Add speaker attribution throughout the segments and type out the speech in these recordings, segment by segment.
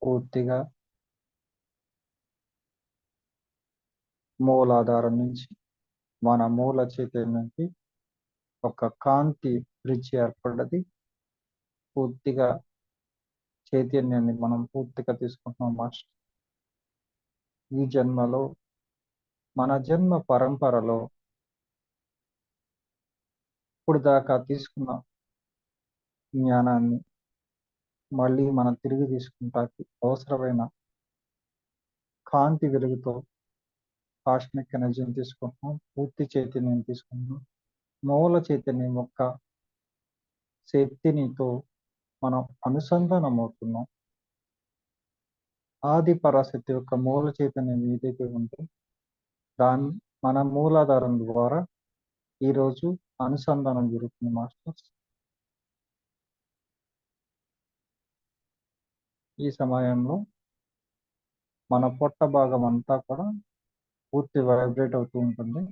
Speaker 1: పూర్తిగా మూలాధారం నుంచి మన మూల చైతన్యానికి ఒక కాంతి బ్రిడ్జ్ ఏర్పడ్డది. పూర్తిగా చైతన్యాన్ని మనం పూర్తిగా తీసుకుంటున్నాం మాస్టర్. ఈ జన్మలో మన జన్మ పరంపరలో ఇప్పుడు దాకా తీసుకున్న జ్ఞానాన్ని మళ్ళీ మనం తిరిగి తీసుకుంటానికి అవసరమైన కాంతి వెలుగుతో కాస్మిక్ ఎనర్జీని తీసుకుంటున్నాం. పూర్తి చైతన్యం తీసుకుంటున్నాం. మూల చైతన్యం యొక్క శక్తినితో మనం అనుసంధానం అవుతున్నాం. ఆది పరాశక్తి యొక్క మూల చైతన్యం ఏదైతే ఉందో దాన్ని మన మూలాధారం ద్వారా ఈరోజు అనుసంధానం జరుగుతుంది మాస్టర్స్. ఈ సమయంలో మన పొట్ట భాగం అంతా కూడా పూర్తి వైబ్రేట్ అవుతూ ఉంటుంది.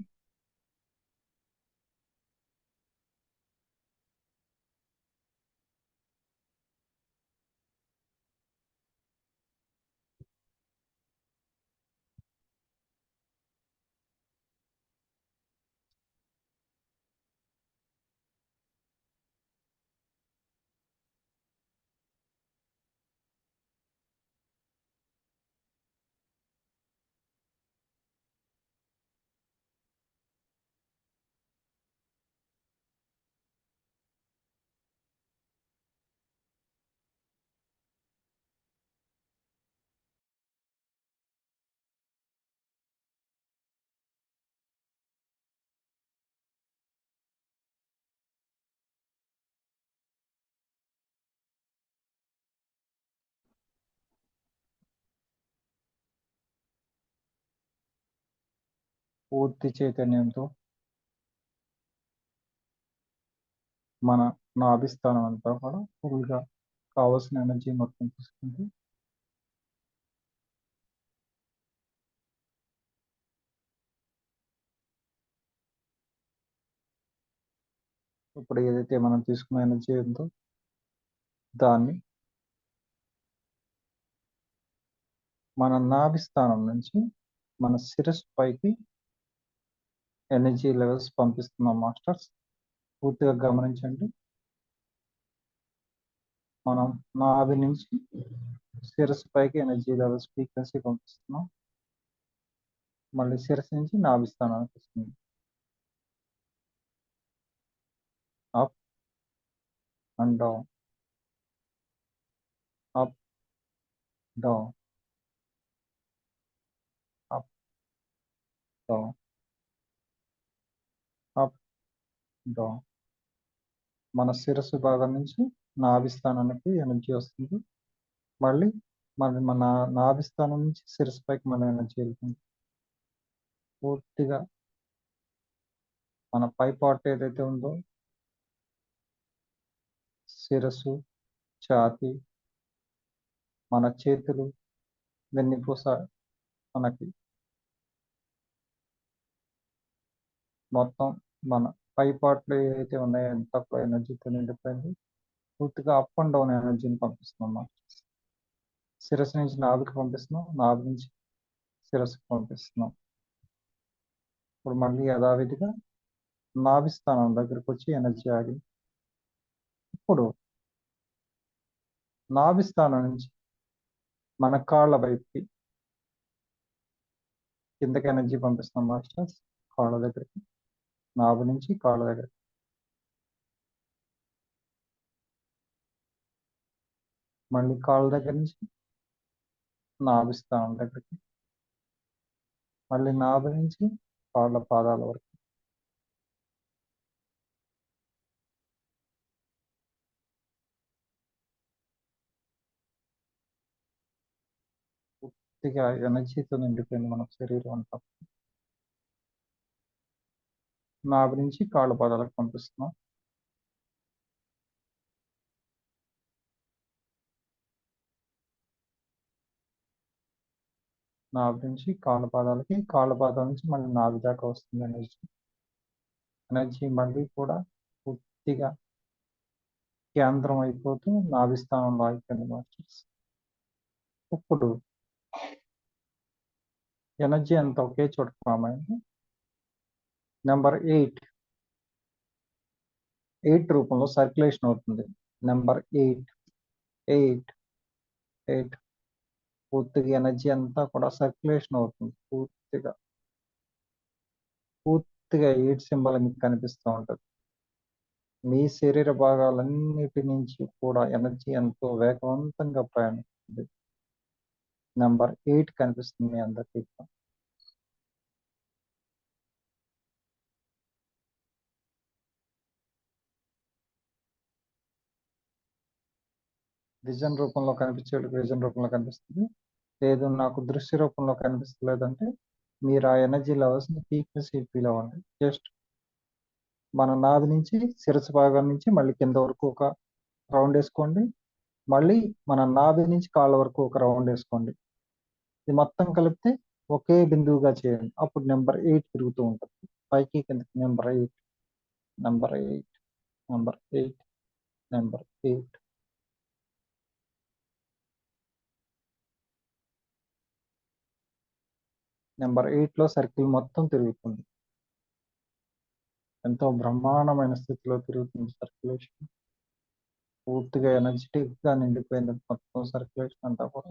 Speaker 1: పూర్తి చైతన్యంతో మన నాభిస్థానం అంతా కూడా ఫుల్గా కావలసిన ఎనర్జీ మొత్తం తీసుకుంది. ఇప్పుడు ఏదైతే మనం తీసుకున్న ఎనర్జీ ఉందో దాన్ని మన నాభిస్థానం నుంచి మన శిరస్సు పైకి ఎనర్జీ లెవెల్స్ పంపిస్తున్నాం మాస్టర్స్. పూర్తిగా గమనించండి. మనం నాభి నుంచి శిరస్సు పైకి ఎనర్జీ లెవెల్స్ ఫ్రీక్వెన్సీ పంపిస్తున్నాం. మళ్ళీ శిరస్సు నుంచి నాభిస్థానానికి వస్తుంది. Up and down, up down, up down, up down. మన శిరస్సు భాగం నుంచి నాభిస్థానానికి ఎనర్జీ వస్తుంది. మళ్ళీ మన నాభిస్థానం నుంచి శిరస్సు పైకి మన ఎనర్జీ వెళ్తుంది. పూర్తిగా మన పై పార్ట్ ఏదైతే ఉందో శిరస్సు, ఛాతి, మన చేతులు, వెన్నుపూస, మనకి మొత్తం మన పై పార్ట్లు ఏవైతే ఉన్నాయో ఎంత ఎనర్జీతో నిండిపోయింది. పూర్తిగా అప్ అండ్ డౌన్ ఎనర్జీని పంపిస్తున్నాం. శిరస్సు నుంచి నాభికి పంపిస్తున్నాం, నాభి నుంచి శిరస్సుకి పంపిస్తున్నాం. ఇప్పుడు మళ్ళీ యథావిధిగా నాభిస్థానం దగ్గరకు వచ్చి ఎనర్జీ ఆగి ఇప్పుడు నాభిస్థానం నుంచి మన కాళ్ళ వైపుకి కిందకి ఎనర్జీ పంపిస్తున్నాం మాస్టర్స్. కాళ్ళ దగ్గరికి, నాభి నుంచి కాళ్ళ దగ్గరికి. మళ్ళీ కాళ్ళ దగ్గర నుంచి నాభిస్థానం దగ్గరికి, మళ్ళీ నాభి నుంచి కాళ్ళ పాదాల వరకు. పూర్తిగా ఎనర్జీతో నిండిపోయింది మన శరీరం అంతా. నాభి నుంచి కాళ్ళ పాదాలకు పంపిస్తున్నాం. నాభి నుంచి కాళ్ళ పాదాలకి, కాళ్ళ పాదాల నుంచి మళ్ళీ నాభి దాకా వస్తుంది ఎనర్జీ. ఎనర్జీ మళ్ళీ కూడా పూర్తిగా కేంద్రం అయిపోతూ నాభి స్థానంలో అయిపోయింది మాస్టర్స్. ఇప్పుడు ఎనర్జీ అంతా ఒకే చోట ఫామ్ అయింది. నెంబర్ ఎయిట్, ఎయిట్ రూపంలో సర్క్యులేషన్ అవుతుంది. నెంబర్ ఎయిట్, ఎయిట్, ఎయిట్, పూర్తిగా ఎనర్జీ అంతా కూడా సర్క్యులేషన్ అవుతుంది. పూర్తిగా పూర్తిగా ఎయిట్ సింబల్ మీకు కనిపిస్తూ ఉంటుంది. మీ శరీర భాగాలన్నిటి నుంచి కూడా ఎనర్జీ ఎంతో వేగవంతంగా ప్రయాణిస్తుంది. నెంబర్ ఎయిట్ కనిపిస్తుంది మీ అందరికీ. విజన్ రూపంలో కనిపించేటికి విజన్ రూపంలో కనిపిస్తుంది. లేదు నాకు దృశ్య రూపంలో కనిపిస్తలేదంటే మీరు ఆ ఎనర్జీ లెవెల్స్ని పీక్నెస్ ఫీల్ అవ్వండి. జస్ట్ మన నాభి నుంచి శిరస్సు భాగం నుంచి మళ్ళీ కింద వరకు ఒక రౌండ్ వేసుకోండి. మళ్ళీ మన నాభి నుంచి కాళ్ళ వరకు ఒక రౌండ్ వేసుకోండి. ఇది మొత్తం కలిపితే ఒకే బిందువుగా చేయండి. అప్పుడు నెంబర్ ఎయిట్ తిరుగుతూ ఉంటుంది. పైకి కిందకి number eight, number eight, number eight, number eight. Number ఎయిట్లో సర్కిల్ మొత్తం తిరుగుతుంది. ఎంతో బ్రహ్మాండమైన స్థితిలో తిరుగుతుంది సర్క్యులేషన్. పూర్తిగా ఎనర్జెటిక్ గా నిండిపోయింది మొత్తం సర్క్యులేషన్ అంతా కూడా.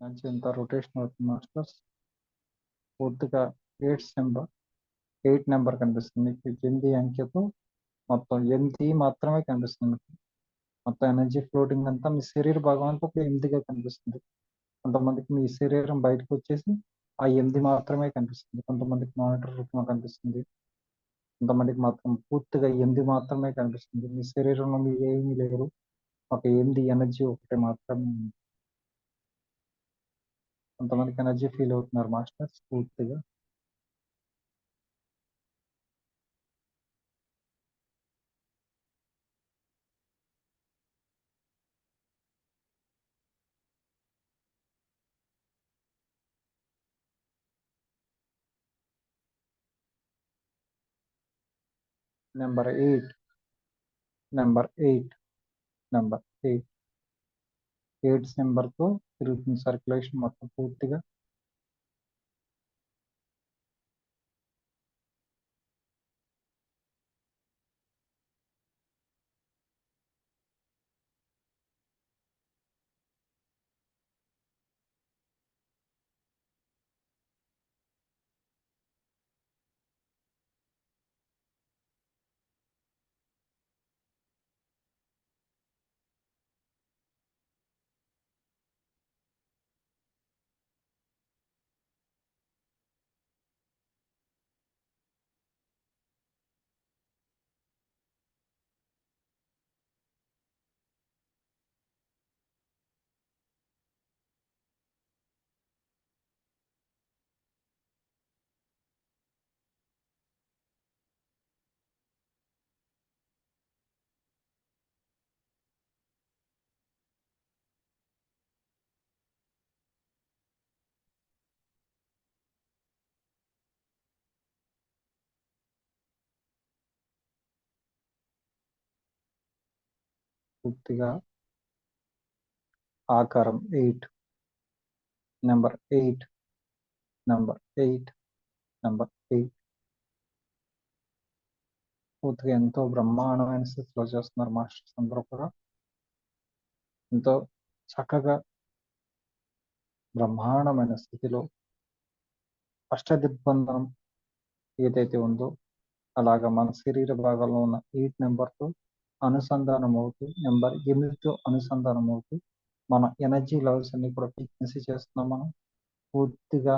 Speaker 1: ఎనర్జీ అంతా రొటేషన్ అవుతుంది మాస్టర్స్. పూర్తిగా ఎయిట్ నెంబర్ కనిపిస్తుంది మీకు. 8 అంకెతో మొత్తం 8 మాత్రమే కనిపిస్తుంది మీకు. మొత్తం ఎనర్జీ ఫ్లోటింగ్ అంతా మీ శరీర భాగం అంతా ఒక 8గా కనిపిస్తుంది. కొంతమందికి మీ శరీరం బయటకు వచ్చేసి ఆ 8 మాత్రమే కనిపిస్తుంది. కొంతమందికి మానిటర్ రూపంలో కనిపిస్తుంది. కొంతమందికి మాత్రం పూర్తిగా 8 మాత్రమే కనిపిస్తుంది. మీ శరీరంలో మీరు ఏమీ లేరు, ఒక 8 ఎనర్జీ ఒకటి మాత్రమే ఉంది. కొంతమందికి ఎనర్జీ ఫీల్ అవుతున్నారు మాస్టర్స్ పూర్తిగా. Number eight, number eight, number eight, eights నెంబర్తో తిరుగుతుంది సర్క్యులేషన్ మొత్తం పూర్తిగా. పూర్తిగా ఆకారం 8, నెంబర్ 8, నెంబర్ 8, నెంబర్ 8. పూర్తిగా ఎంతో బ్రహ్మాండమైన స్థితిలో చేస్తున్నారు మాస్టర్స్ అందరూ కూడా. ఎంతో చక్కగా బ్రహ్మాండమైన స్థితిలో అష్టదిగ్బంధనం ఏదైతే ఉందో అలాగా మన శరీర భాగంలో ఉన్న 8 నెంబర్తో అనుసంధానం అవుతూ, నెంబర్ 8తో అనుసంధానం అవుతూ మన ఎనర్జీ లెవెల్స్ అన్ని కూడా ఫ్రీక్వెన్సీ చేస్తున్నాం మనం. పూర్తిగా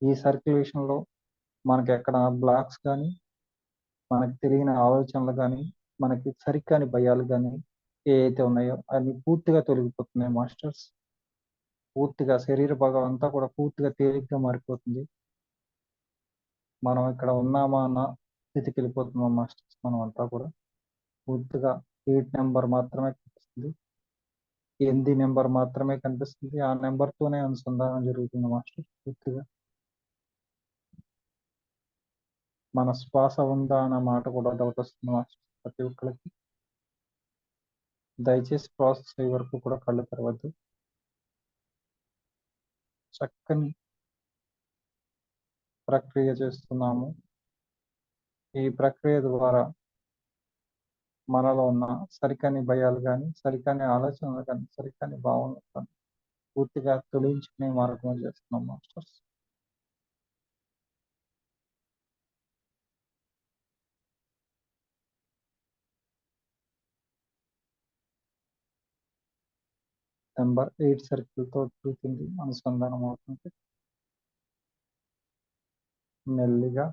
Speaker 1: ఈ సర్క్యులేషన్లో మనకి ఎక్కడ బ్లాక్స్ కానీ, మనకి తెలియని ఆలోచనలు కానీ, మనకి సరికాని భయాలు కానీ ఏవైతే ఉన్నాయో అవి పూర్తిగా తొలగిపోతున్నాయి మాస్టర్స్. పూర్తిగా శరీర భాగం అంతా కూడా పూర్తిగా తేలిగ్గా మారిపోతుంది. మనం ఇక్కడ ఉన్నామా అన్న స్థితికి వెళ్ళిపోతున్నాం మాస్టర్స్. మనం అంతా కూడా పూర్తిగా 8 నెంబర్ మాత్రమే కనిపిస్తుంది, 8 నెంబర్ మాత్రమే కనిపిస్తుంది. ఆ నెంబర్తోనే అనుసంధానం జరుగుతుంది మాస్టర్. పూర్తిగా మన శ్వాస ఉందా అన్న మాట కూడా డౌట్ వస్తుంది మాస్టర్ ప్రతి ఒక్కరికి. దయచేసి ప్రాసెస్ అయ్యే వరకు కూడా కళ్ళు తెరవద్దు. చక్కని ప్రక్రియ చేస్తున్నాము. ఈ ప్రక్రియ ద్వారా మనలో ఉన్న సరికాని భయాలు కానీ, సరికాని ఆలోచనలు కానీ, సరికాని భావనలు కానీ పూర్తిగా తొలగించుకునే మార్గం చేస్తున్నాం మాస్టర్స్. నెంబర్ 8 సర్కిల్తో తిరుగుతుంది, అనుసంధానం అవుతుంది. మెల్లిగా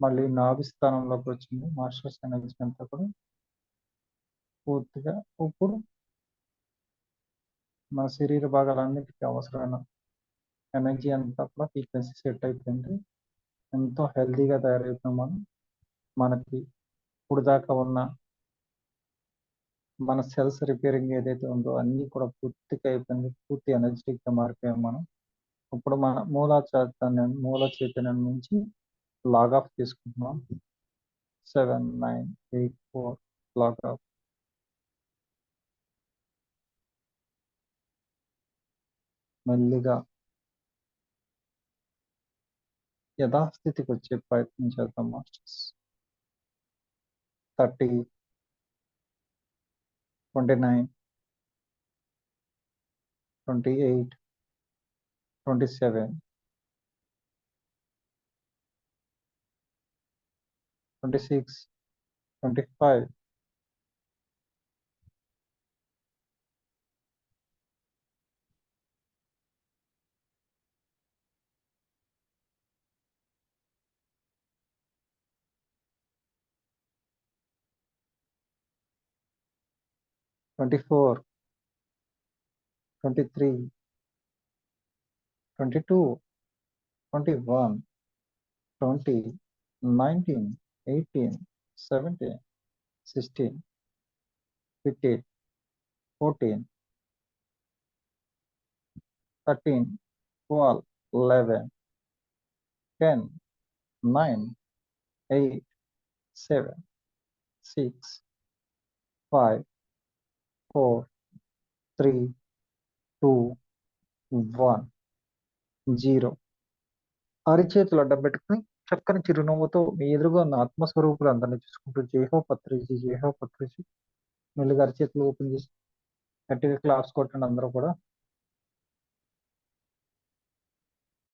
Speaker 1: మళ్ళీ నాభి స్థానంలోకి వచ్చింది మాస్టర్స్ ఎనర్జీ అంతా కూడా. పూర్తిగా ఇప్పుడు మన శరీర భాగాలన్నిటికీ అవసరమైన ఎనర్జీ అంతా కూడా ఫ్రీక్వెన్సీ సెట్ అయిపోయింది. ఎంతో హెల్తీగా తయారైపోయాం మనం. మనకి ఇప్పుడు దాకా ఉన్న మన సెల్స్ రిపేరింగ్ ఏదైతే ఉందో అన్నీ కూడా పూర్తిగా అయిపోయింది. పూర్తి ఎనర్జెటిక్గా మారిపోయాం మనం. ఇప్పుడు మన మూల చైతన్యం నుంచి లాగ్ ఆఫ్ తీసుకుంటున్నాం. 7, 9, 8, 4 లాగ్ ఆఫ్. మెల్లిగా యథాస్థితికి వచ్చే ప్రయత్నం చేద్దాం మాస్టర్స్. 30, 29, 28, 27, 26, 25, 24, 23, 22, 21, 20, 19, 18, 17, 16, 15, 14, 13, 12, 11, 10, 9, 8, 7, 6, 5, 4, 3, 2, 1, 0. అరిచేతులు అడ్డం పెట్టుకుని చక్కని చిరునవ్వుతో మీ ఎదురుగా ఉన్న ఆత్మస్వరూపులు అందరినీ చూసుకుంటూ జేహో పత్రిజీ, జేహో పత్రిజీ. మెల్లిగా అరిచేతులు ఓపెన్ చేసి గట్టిగా క్లాప్స్ కొట్టండి అందరూ కూడా.